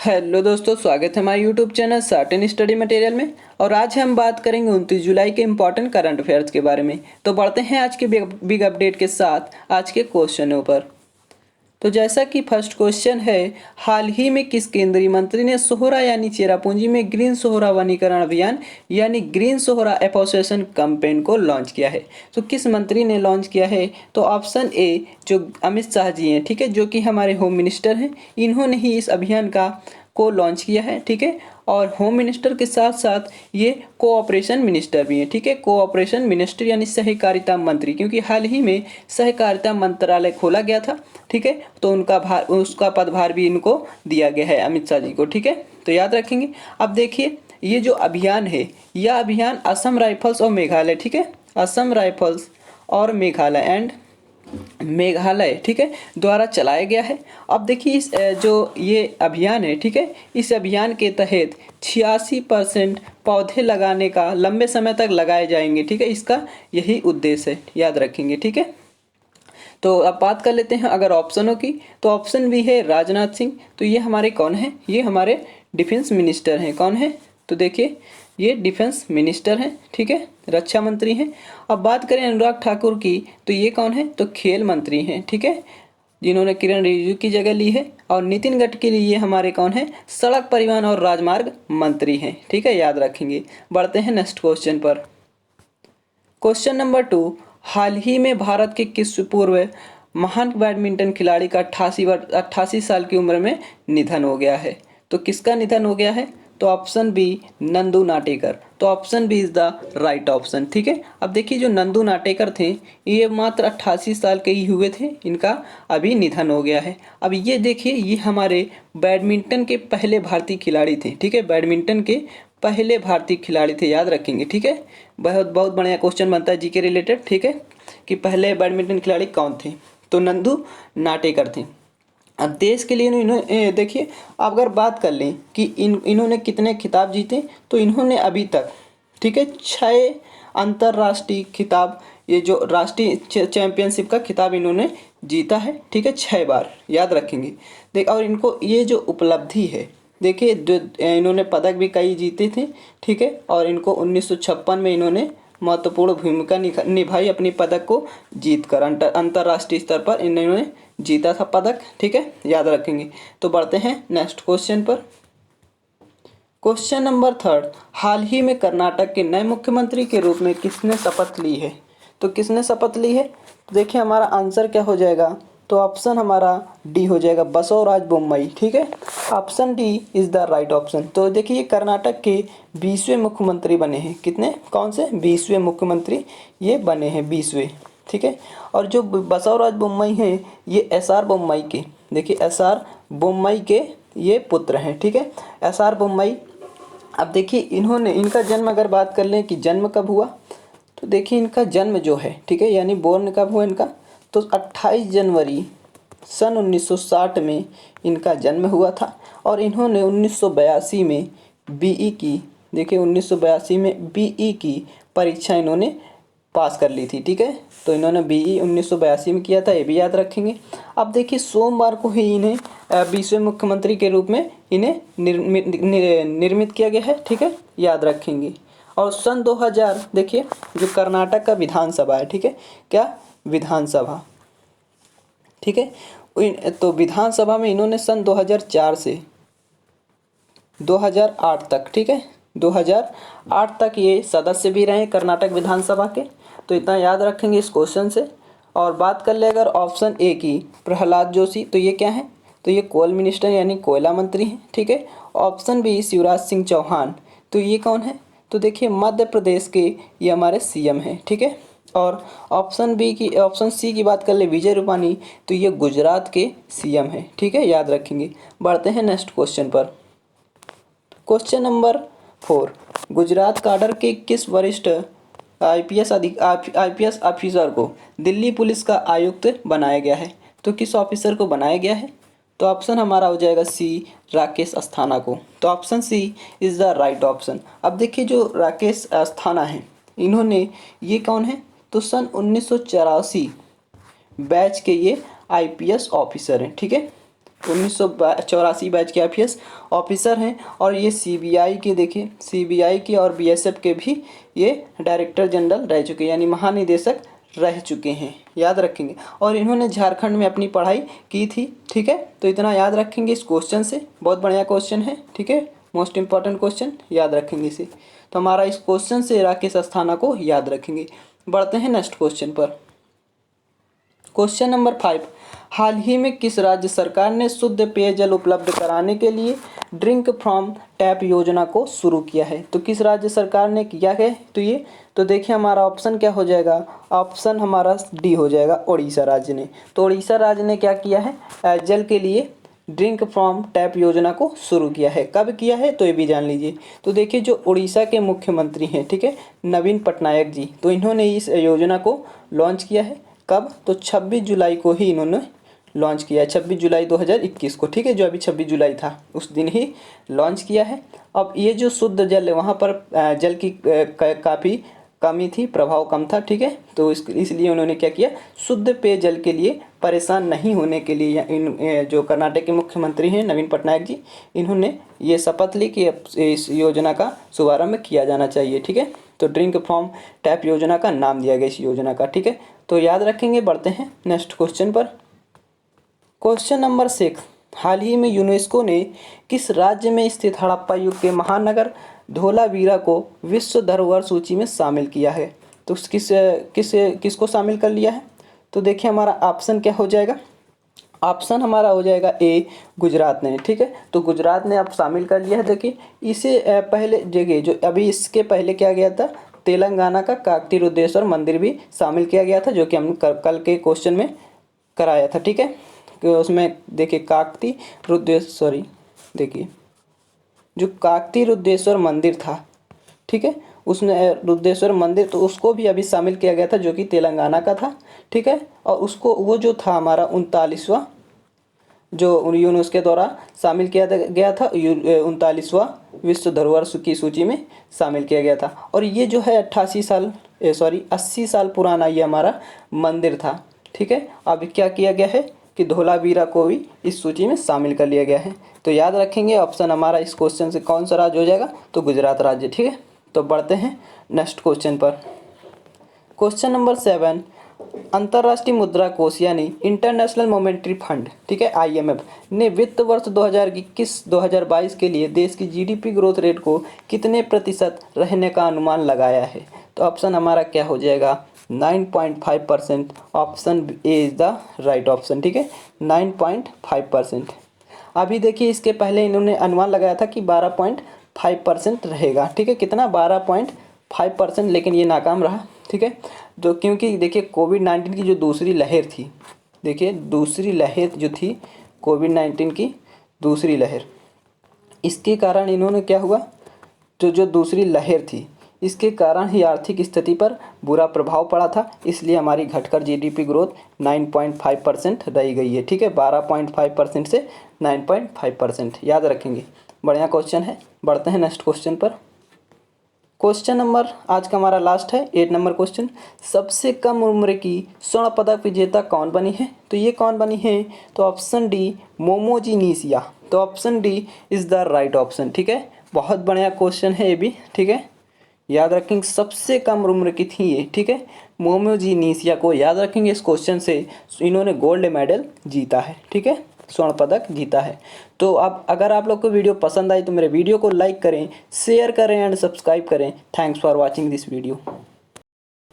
Hello दोस्तों, स्वागत है हमारे YouTube channel certain study material में। और आज हम बात करेंगे 29 जुलाई के इंपॉर्टेंट करंट अफेयर्स के बारे में। तो बढ़ते हैं आज के बिग अपडेट के साथ आज के क्वेश्चनों पर। तो जैसा कि फर्स्ट क्वेश्चन है, हाल ही में किस केंद्रीय मंत्री ने सोहरा यानी चेरापूंजी में ग्रीन सोहरा वनीकरण अभियान यानी ग्रीन सोहरा एसोसिएशन कैंपेन को लॉन्च किया है? तो किस मंत्री ने लॉन्च किया है? तो ऑप्शन ए जो अमित शाह जी हैं, ठीक है, जो कि हमारे होम मिनिस्टर हैं, इन्होंने ही इस अभियान को लॉन्च किया है, ठीक है। और होम मिनिस्टर के साथ साथ ये कोऑपरेशन मिनिस्टर भी हैं, ठीक है। कोऑपरेशन मिनिस्टर यानी सहकारिता मंत्री, क्योंकि हाल ही में सहकारिता मंत्रालय खोला गया था, ठीक है। तो उसका पदभार भी इनको दिया गया है, अमित शाह जी को, ठीक है। तो याद रखेंगे। अब देखिए, ये जो अभियान है, यह अभियान असम राइफल्स और मेघालय, ठीक है, असम राइफल्स और मेघालय, ठीक है, द्वारा चलाया गया है। अब देखिए, इस जो ये अभियान है, ठीक है, इस अभियान के तहत 86% पौधे लगाने का लंबे समय तक लगाए जाएंगे, ठीक है। इसका यही उद्देश्य है, याद रखेंगे, ठीक है। तो अब बात कर लेते हैं अगर ऑप्शनों की, तो ऑप्शन बी है राजनाथ सिंह। तो ये हमारे कौन है? ये हमारे डिफेंस मिनिस्टर हैं। कौन है? तो देखिए, ये डिफेंस मिनिस्टर हैं, ठीक है, रक्षा मंत्री हैं। अब बात करें अनुराग ठाकुर की, तो ये कौन है? तो खेल मंत्री हैं, ठीक है, जिन्होंने किरण रिजिजू की जगह ली है। और नितिन गडकरी ये हमारे कौन है? सड़क परिवहन और राजमार्ग मंत्री हैं, ठीक है, याद रखेंगे। बढ़ते हैं नेक्स्ट क्वेश्चन पर। क्वेश्चन नंबर 2, हाल ही में भारत के किस पूर्व महान बैडमिंटन खिलाड़ी का 88 साल की उम्र में निधन हो गया है? तो किसका निधन हो गया है? तो ऑप्शन बी नंदू नाटेकर। तो option B is the right option, ठीक है। अब देखिए, जो नंदू नाटेकर थे, ये मात्र 88 साल के ही हुए थे, इनका अभी निधन हो गया है। अब ये देखिए, ये हमारे बैडमिंटन के पहले भारतीय खिलाड़ी थे, ठीक है, बैडमिंटन के पहले भारतीय खिलाड़ी थे, याद रखेंगे, ठीक है। बहुत बहुत बढ़िया क्वेश्चन बनता है जी के रिलेटेड, ठीक है, कि पहले बैडमिंटन खिलाड़ी कौन थे? तो नंदू नाटेकर थे। अब देश के लिए इन्होंने देखिए, अब अगर बात कर लें कि इन्होंने कितने खिताब जीते, तो इन्होंने अभी तक, ठीक है, 6 अंतर्राष्ट्रीय खिताब, ये जो राष्ट्रीय चैंपियनशिप का खिताब इन्होंने जीता है, ठीक है, 6 बार, याद रखेंगे। देख, और इनको ये जो उपलब्धि है, देखिए, जो इन्होंने पदक भी कई जीते थे, ठीक है। और इनको 1956 में इन्होंने महत्वपूर्ण भूमिका निभाई अपनी पदक को जीत कर, अंतर्राष्ट्रीय स्तर पर इन्होंने जीता था पदक, ठीक है, याद रखेंगे। तो बढ़ते हैं नेक्स्ट क्वेश्चन पर। क्वेश्चन नंबर 3, हाल ही में कर्नाटक के नए मुख्यमंत्री के रूप में किसने शपथ ली है? तो किसने शपथ ली है? तो देखिए, हमारा आंसर क्या हो जाएगा? तो ऑप्शन हमारा डी हो जाएगा, बसवराज बोम्मई, ठीक है। Option D is the right option. तो देखिए, ये कर्नाटक के 20वें मुख्यमंत्री बने हैं। कितने? कौन से? 20वें मुख्यमंत्री ये बने हैं, 20वें, ठीक है। और जो बसवराज बोम्मई हैं, ये एसआर बोम्मई के, देखिए, एसआर बोम्मई के ये पुत्र हैं, ठीक है, एसआर बोम्मई। अब देखिए, इनका जन्म अगर बात कर लें कि जन्म कब हुआ, तो देखिए, इनका जन्म जो है, ठीक है, यानी बोर्न कब हुआ इनका, तो 28 जनवरी सन 1960 में इनका जन्म हुआ था। और इन्होंने 1982 में बीई की, देखिए, 1982 में बीई की परीक्षा इन्होंने पास कर ली थी, ठीक है। तो इन्होंने बीई 1982 में किया था, ये भी याद रखेंगे। अब देखिए, सोमवार को ही इन्हें 20वें मुख्यमंत्री के रूप में इन्हें निर्मित किया गया है, ठीक है, याद रखेंगे। और सन 2000, देखिए, जो कर्नाटक का विधानसभा है, ठीक है, क्या? विधानसभा, ठीक है। तो विधानसभा में इन्होंने सन 2004 से 2008 तक, ठीक है, 2008 तक ये सदस्य भी रहे कर्नाटक विधानसभा के। तो इतना याद रखेंगे इस क्वेश्चन से। और बात कर ले अगर ऑप्शन ए की, प्रहलाद जोशी, तो ये क्या है? तो ये कोल मिनिस्टर यानी कोयला मंत्री हैं, ठीक है। ऑप्शन बी शिवराज सिंह चौहान, तो ये कौन है? तो देखिए, मध्य प्रदेश के ये हमारे सीएम हैं, ठीक है। और ऑप्शन सी की बात कर ले, विजय रूपानी, तो ये गुजरात के सीएम हैं, ठीक है, याद रखेंगे। बढ़ते हैं नेक्स्ट क्वेश्चन पर। क्वेश्चन नंबर 4, गुजरात काडर के किस वरिष्ठ आईपीएस ऑफिसर को दिल्ली पुलिस का आयुक्त बनाया गया है? तो किस ऑफिसर को बनाया गया है? तो ऑप्शन हमारा हो जाएगा सी, राकेश अस्थाना को। तो option C is the right option. अब देखिए, जो राकेश अस्थाना है, इन्होंने, ये कौन है? तो सन 1984 बैच के ये आईपीएस ऑफिसर हैं, ठीक है, 1984 बैच के IPS ऑफिसर हैं। और ये CBI के, देखिए CBI के और BSF के भी ये डायरेक्टर जनरल रह चुके हैं, यानी महानिदेशक रह चुके हैं, याद रखेंगे। और इन्होंने झारखंड में अपनी पढ़ाई की थी, ठीक है। तो इतना याद रखेंगे इस क्वेश्चन से, बहुत बढ़िया क्वेश्चन है, ठीक है, मोस्ट इंपॉर्टेंट क्वेश्चन, याद रखेंगे इसे। तो हमारा इस क्वेश्चन से राकेश अस्थाना को याद रखेंगे। बढ़ते हैं नेक्स्ट क्वेश्चन पर। क्वेश्चन नंबर 5, हाल ही में किस राज्य सरकार ने शुद्ध पेयजल उपलब्ध कराने के लिए ड्रिंक फ्रॉम टैप योजना को शुरू किया है? तो किस राज्य सरकार ने किया है? तो देखिए हमारा ऑप्शन क्या हो जाएगा, ऑप्शन हमारा डी हो जाएगा, उड़ीसा राज्य ने। तो उड़ीसा राज्य ने क्या किया है, जल के लिए ड्रिंक फ्रॉम टैप योजना को शुरू किया है। कब किया है तो ये भी जान लीजिए। तो देखिए जो उड़ीसा के मुख्यमंत्री हैं, ठीक है, नवीन पटनायक जी, तो इन्होंने इस योजना को लॉन्च किया है। कब? तो 26 जुलाई को ही इन्होंने लॉन्च किया है, 26 जुलाई 2021 को, ठीक है, जो अभी 26 जुलाई था उस दिन ही लॉन्च किया है। अब ये जो शुद्ध जल है वहाँ पर जल की काफ़ी कमी थी, प्रभाव कम था, ठीक है। तो इसलिए उन्होंने क्या किया, शुद्ध पेयजल के लिए परेशान नहीं होने के लिए जो कर्नाटक के मुख्यमंत्री हैं नवीन पटनायक जी, इन्होंने ये शपथ ली कि इस योजना का शुभारंभ किया जाना चाहिए, ठीक है। तो ड्रिंक फ्रॉम टैप योजना का नाम दिया गया इस योजना का, ठीक है। तो याद रखेंगे। बढ़ते हैं नेक्स्ट क्वेश्चन पर। क्वेश्चन नंबर 6, हाल ही में यूनेस्को ने किस राज्य में स्थित हड़प्पा युग के महानगर धोलावीरा को विश्व धरोहर सूची में शामिल किया है? तो किसको शामिल कर लिया है? तो देखिए हमारा ऑप्शन क्या हो जाएगा, ऑप्शन हमारा हो जाएगा ए, गुजरात ने, ठीक है। तो गुजरात ने अब शामिल कर लिया है। देखिए इसे पहले जगह जो अभी इसके पहले क्या गया था, तेलंगाना का काकती रुद्रेश्वर मंदिर भी शामिल किया गया था, जो कि हम कल के क्वेश्चन में कराया था, ठीक है। तो उसमें देखिए काकती रुद्रेश्वर, देखिए जो काकती रुद्रेश्वर मंदिर था, ठीक है, उसने रुद्रेश्वर मंदिर, तो उसको भी अभी शामिल किया गया था, जो कि तेलंगाना का था, ठीक है। और उसको वो जो था हमारा 39वां जो यूनेस्को के द्वारा शामिल किया गया था, 39वां विश्व धरोहर की सूची में शामिल किया गया था। और ये जो है 80 साल पुराना ये हमारा मंदिर था, ठीक है। अब क्या किया गया है कि धोलावीरा को भी इस सूची में शामिल कर लिया गया है। तो याद रखेंगे ऑप्शन हमारा इस क्वेश्चन से कौन सा राज्य हो जाएगा, तो गुजरात राज्य, ठीक है। तो बढ़ते हैं नेक्स्ट क्वेश्चन पर। क्वेश्चन नंबर 7, अंतर्राष्ट्रीय मुद्रा कोष यानी इंटरनेशनल मॉनेटरी फंड, ठीक है, IMF ने वित्त वर्ष 2021-2022 के लिए देश की GDP ग्रोथ रेट को कितने प्रतिशत रहने का अनुमान लगाया है? तो ऑप्शन हमारा क्या हो जाएगा, 9.5%। Option A is the right option, ठीक है, 9.5%। अभी देखिए इसके पहले इन्होंने अनुमान लगाया था कि 12.5% रहेगा, ठीक है, कितना, 12.5%, लेकिन ये नाकाम रहा, ठीक है। जो क्योंकि देखिए कोविड-19 की जो दूसरी लहर थी, देखिए दूसरी लहर जो थी कोविड-19 की दूसरी लहर, इसके कारण इन्होंने क्या हुआ, जो दूसरी लहर थी इसके कारण ही आर्थिक स्थिति पर बुरा प्रभाव पड़ा था, इसलिए हमारी घटकर GDP ग्रोथ 9.5% रह गई है, ठीक है, 12.5% से 9.5%, याद रखेंगे। बढ़िया क्वेश्चन है। बढ़ते हैं नेक्स्ट क्वेश्चन पर। क्वेश्चन नंबर आज का हमारा लास्ट है, 8 नंबर क्वेश्चन, सबसे कम उम्र की स्वर्ण पदक विजेता कौन बनी है? तो ये कौन बनी है? तो ऑप्शन डी, मोमोजी निशिया। तो option D is the right option, ठीक है। बहुत बढ़िया क्वेश्चन है ये भी, ठीक है, याद रखेंगे। सबसे कम उम्र की थी ये, ठीक है, मोमोजी निशिया को याद रखेंगे। इस क्वेश्चन से इन्होंने गोल्ड मेडल जीता है, ठीक है, स्वर्ण पदक जीता है। तो अब अगर आप लोग को वीडियो पसंद आई तो मेरे वीडियो को लाइक करें, शेयर करें एंड सब्सक्राइब करें। Thanks for watching this video.